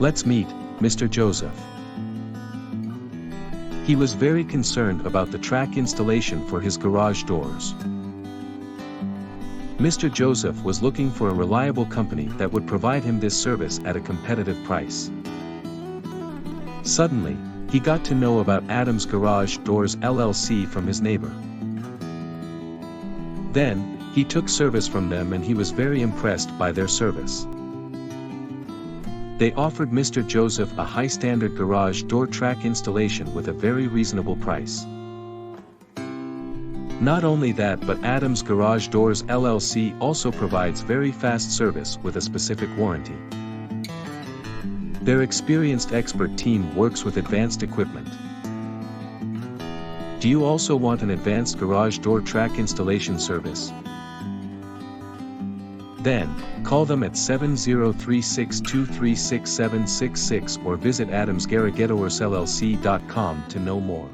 Let's meet Mr. Joseph. He was very concerned about the track installation for his garage doors. Mr. Joseph was looking for a reliable company that would provide him this service at a competitive price. Suddenly, he got to know about Adams Garage Doors LLC from his neighbor. Then, he took service from them and he was very impressed by their service. They offered Mr. Joseph a high-standard garage door track installation with a very reasonable price. Not only that, but Adams Garage Doors LLC also provides very fast service with a specific warranty. Their experienced expert team works with advanced equipment. Do you also want an advanced garage door track installation service? Then, call them at 7036236766 or visit adamsgaragedorsllc.com to know more.